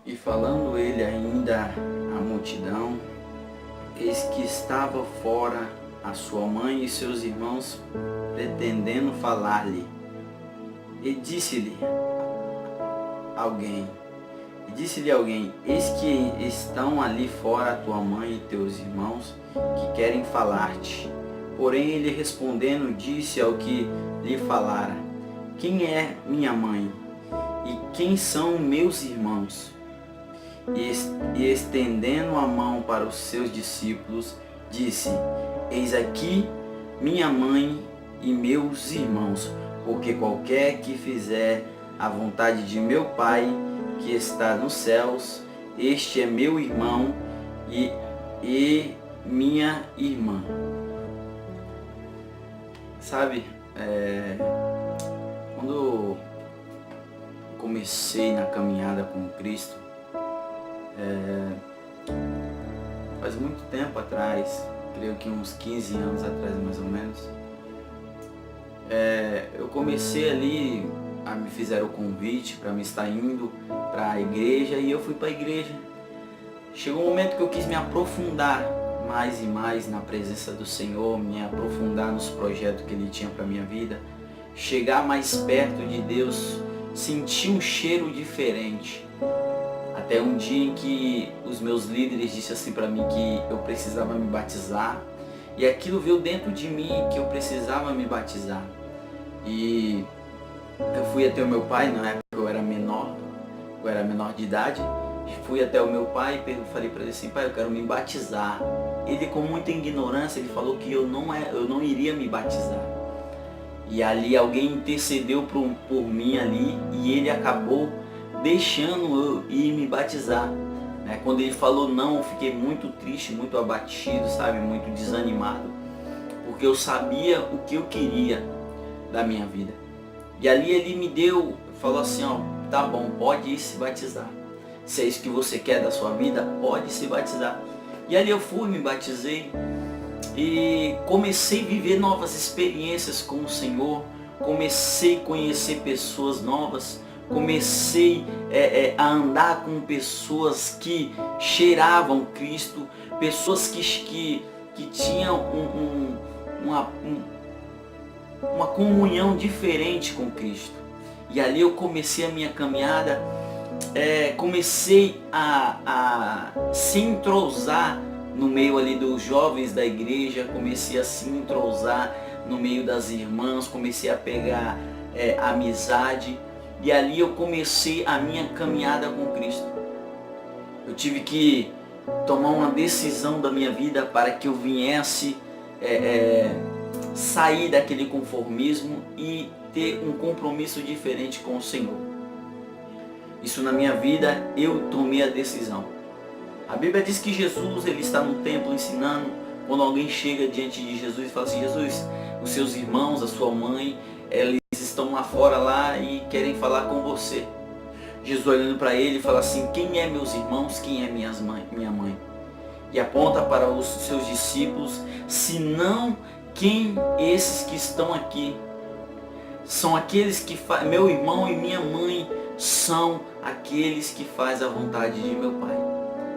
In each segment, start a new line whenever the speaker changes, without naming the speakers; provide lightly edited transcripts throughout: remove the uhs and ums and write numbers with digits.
E falando ele ainda à multidão, eis que estava fora a sua mãe e seus irmãos, pretendendo falar-lhe. E disse-lhe alguém, eis que estão ali fora a tua mãe e teus irmãos, que querem falar-te. Porém ele respondendo, disse ao que lhe falara, quem é minha mãe? E quem são meus irmãos? E estendendo a mão para os seus discípulos, disse, eis aqui minha mãe e meus irmãos, porque qualquer que fizer a vontade de meu Pai, que está nos céus, este é meu irmão e minha irmã. Sabe, quando eu comecei na caminhada com Cristo, faz muito tempo atrás, creio que uns 15 anos atrás mais ou menos, eu comecei ali, me fizeram o convite para me estar indo para a igreja e eu fui para a igreja. Chegou um momento que eu quis me aprofundar mais e mais na presença do Senhor, me aprofundar nos projetos que Ele tinha para minha vida, chegar mais perto de Deus, sentir um cheiro diferente. Até um dia em que os meus líderes disseram assim para mim que eu precisava me batizar, e aquilo veio dentro de mim que eu precisava me batizar. E eu fui até o meu pai, na época eu era menor de idade, fui até o meu pai e falei para ele assim, pai, eu quero me batizar. Ele, com muita ignorância, ele falou que eu não iria me batizar. E ali alguém intercedeu por mim ali, e ele acabou deixando eu ir me batizar. Quando ele falou não, eu fiquei muito triste, muito abatido, sabe, muito desanimado, porque eu sabia o que eu queria da minha vida. E ali ele falou assim, ó, tá bom, pode ir se batizar. Se é isso que você quer da sua vida, pode se batizar. E ali eu fui, me batizei e comecei a viver novas experiências com o Senhor, comecei a conhecer pessoas novas, comecei a andar com pessoas que cheiravam Cristo, pessoas que tinham uma comunhão diferente com Cristo. E ali eu comecei a minha caminhada, comecei a se entrosar no meio ali dos jovens da igreja, comecei a se entrosar no meio das irmãs, comecei a pegar amizade, e ali eu comecei a minha caminhada com Cristo. Eu tive que tomar uma decisão da minha vida para que eu viesse sair daquele conformismo e ter um compromisso diferente com o Senhor. Isso na minha vida, eu tomei a decisão. A Bíblia diz que Jesus, ele está no templo ensinando. Quando alguém chega diante de Jesus e fala assim, Jesus, os seus irmãos, a sua mãe, eles estão lá fora lá e querem falar com você. Jesus, olhando para ele, fala assim, quem é meus irmãos, quem é minha mãe? E aponta para os seus discípulos, senão quem esses que estão aqui? São aqueles que meu irmão e minha mãe são aqueles que fazem a vontade de meu Pai.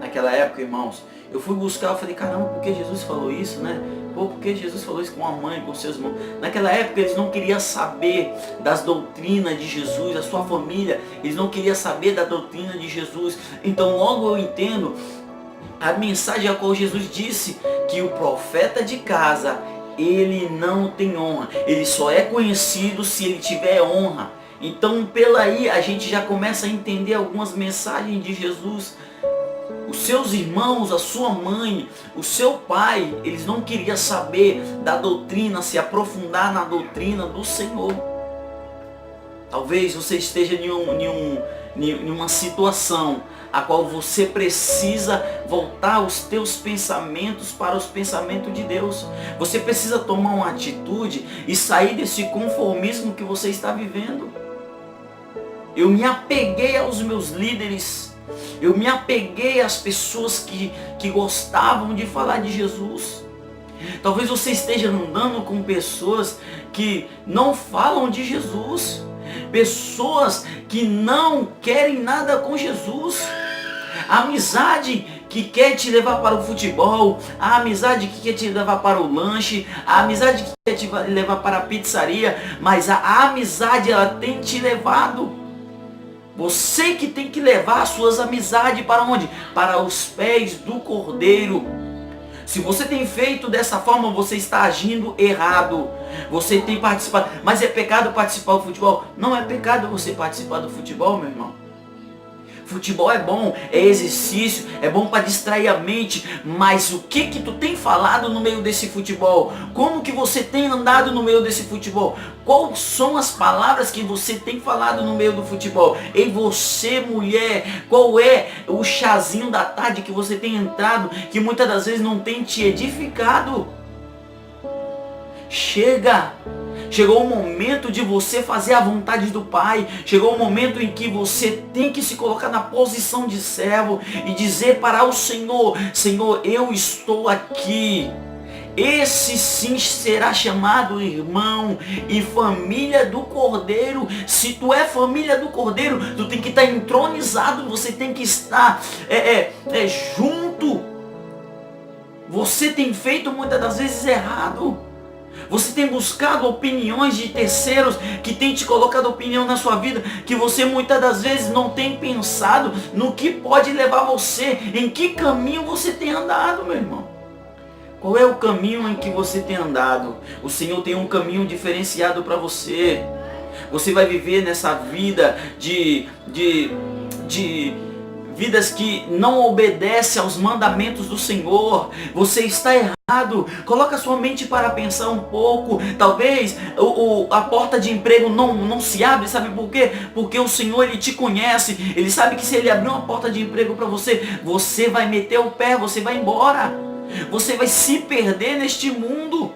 Naquela época, irmãos, eu fui buscar, eu falei, caramba, por que Jesus falou isso, né? Por que Jesus falou isso com a mãe, com seus irmãos? Naquela época eles não queriam saber das doutrinas de Jesus, a sua família, eles não queriam saber da doutrina de Jesus. Então logo eu entendo a mensagem a qual Jesus disse que o profeta de casa, ele não tem honra, ele só é conhecido se ele tiver honra. Então pela aí a gente já começa a entender algumas mensagens de Jesus. Os seus irmãos, a sua mãe, o seu pai, eles não queriam saber da doutrina, se aprofundar na doutrina do Senhor. Talvez você esteja em uma situação a qual você precisa voltar os teus pensamentos para os pensamentos de Deus. Você precisa tomar uma atitude e sair desse conformismo que você está vivendo. Eu me apeguei aos meus líderes. Eu me apeguei às pessoas que gostavam de falar de Jesus. Talvez você esteja andando com pessoas que não falam de Jesus. Pessoas que não querem nada com Jesus. A amizade que quer te levar para o futebol, a amizade que quer te levar para o lanche, a amizade que quer te levar para a pizzaria, mas a amizade ela tem te levado. Você que tem que levar as suas amizades para onde? Para os pés do Cordeiro. Se você tem feito dessa forma, você está agindo errado. Você tem participado. Mas é pecado participar do futebol? Não é pecado você participar do futebol, meu irmão. Futebol é bom, é exercício, é bom para distrair a mente, mas o que tu tem falado no meio desse futebol? Como que você tem andado no meio desse futebol? Quais são as palavras que você tem falado no meio do futebol? Ei, você mulher, qual é o chazinho da tarde que você tem entrado, que muitas das vezes não tem te edificado? Chegou o momento de você fazer a vontade do Pai. Chegou o momento em que você tem que se colocar na posição de servo e dizer para o Senhor: Senhor, eu estou aqui. Esse sim será chamado irmão e família do Cordeiro. Se tu é família do Cordeiro, tu tem que estar entronizado, você tem que estar junto. Você tem feito muitas das vezes errado. Você tem buscado opiniões de terceiros que tem te colocado opinião na sua vida, que você muitas das vezes não tem pensado no que pode levar você, em que caminho você tem andado, meu irmão. Qual é o caminho em que você tem andado? O Senhor tem um caminho diferenciado para você. Você vai viver nessa vida de vidas que não obedecem aos mandamentos do Senhor. Você está errado. Coloca sua mente para pensar um pouco. Talvez a porta de emprego não se abre. Sabe por quê? Porque o Senhor, Ele te conhece. Ele sabe que se Ele abrir uma porta de emprego para você, você vai meter o pé, você vai embora. Você vai se perder neste mundo.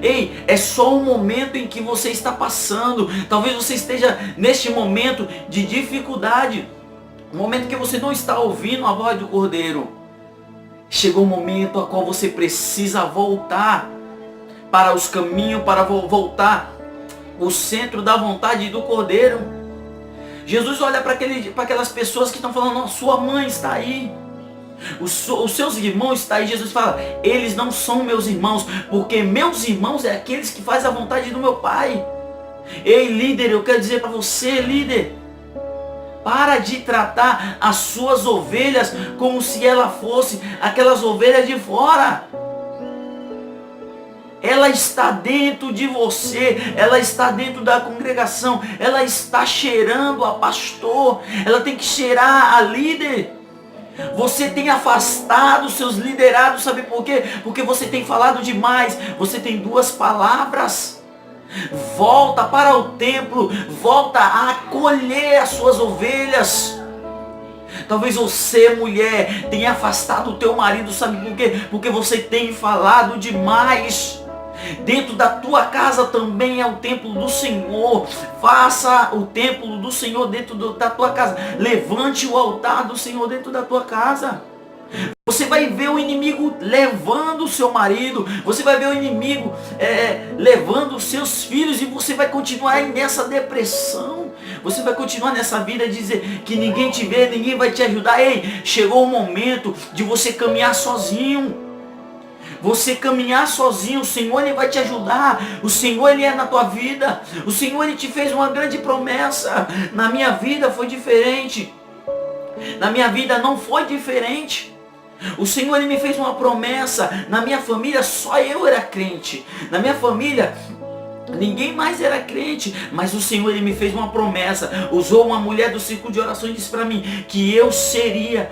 Ei, é só um momento em que você está passando. Talvez você esteja neste momento de dificuldade, um momento que você não está ouvindo a voz do Cordeiro. Chegou o momento a qual você precisa voltar para os caminhos, para voltar o centro da vontade do Cordeiro. Jesus olha para aquelas pessoas que estão falando: sua mãe está aí, os seus irmãos estão aí. Jesus fala: eles não são meus irmãos, porque meus irmãos é aqueles que fazem a vontade do meu Pai. Ei, líder, eu quero dizer para você, líder, para de tratar as suas ovelhas como se ela fosse aquelas ovelhas de fora. Ela está dentro de você, ela está dentro da congregação, ela está cheirando a pastor, ela tem que cheirar a líder. Você tem afastado os seus liderados, sabe por quê? Porque você tem falado demais. Você tem duas palavras. Volta para o templo, volta a acolher as suas ovelhas. Talvez você, mulher, tenha afastado o teu marido, sabe por quê? Porque você tem falado demais. Dentro da tua casa também é o templo do Senhor. Faça o templo do Senhor dentro da tua casa. Levante o altar do Senhor dentro da tua casa. Você vai ver o inimigo levando o seu marido. Você vai ver o inimigo levando os seus filhos. E você vai continuar nessa depressão. Você vai continuar nessa vida de dizer que ninguém te vê, ninguém vai te ajudar. Ei, chegou o momento de você caminhar sozinho. Você caminhar sozinho, o Senhor, Ele vai te ajudar. O Senhor, Ele é na tua vida. O Senhor, Ele te fez uma grande promessa. Na minha vida foi diferente. Na minha vida não foi diferente. O Senhor, Ele me fez uma promessa. Na minha família só eu era crente. Na minha família ninguém mais era crente. Mas o Senhor, Ele me fez uma promessa. Usou uma mulher do círculo de oração e disse para mim que eu seria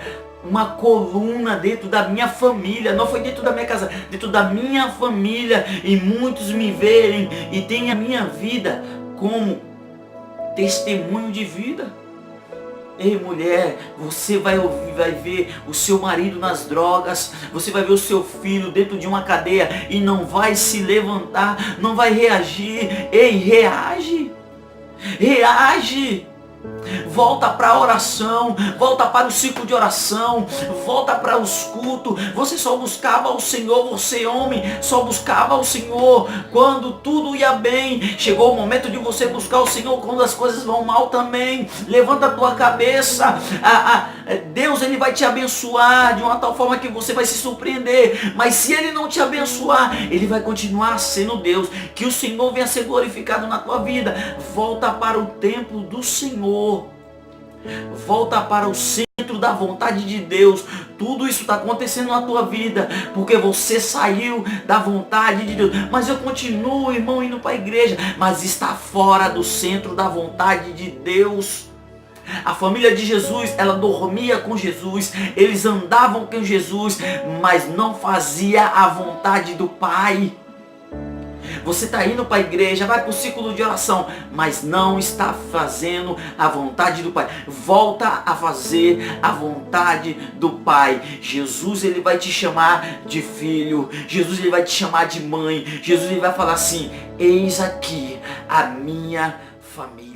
uma coluna dentro da minha família. Não foi dentro da minha casa, dentro da minha família. E muitos me verem e têm a minha vida como testemunho de vida. Ei, mulher, você vai ver o seu marido nas drogas. Você vai ver o seu filho dentro de uma cadeia e não vai se levantar, não vai reagir. Ei, reage. Reage. Volta para a oração, volta para o ciclo de oração, volta para os cultos. Você só buscava o Senhor, você homem, só buscava o Senhor quando tudo ia bem. Chegou o momento de você buscar o Senhor quando as coisas vão mal também. Levanta a tua cabeça. Deus, ele vai te abençoar de uma tal forma que você vai se surpreender. Mas se ele não te abençoar, ele vai continuar sendo Deus. Que o Senhor venha ser glorificado na tua vida. Volta para o templo do Senhor. Volta para o centro da vontade de Deus. Tudo isso está acontecendo na tua vida porque você saiu da vontade de Deus. Mas eu continuo, irmão, indo para a igreja, mas está fora do centro da vontade de Deus. A família de Jesus, ela dormia com Jesus, eles andavam com Jesus, mas não fazia a vontade do Pai. Você está indo para a igreja, vai para o círculo de oração, mas não está fazendo a vontade do Pai. Volta a fazer a vontade do Pai. Jesus, ele vai te chamar de filho. Jesus, ele vai te chamar de mãe. Jesus, ele vai falar assim: eis aqui a minha família.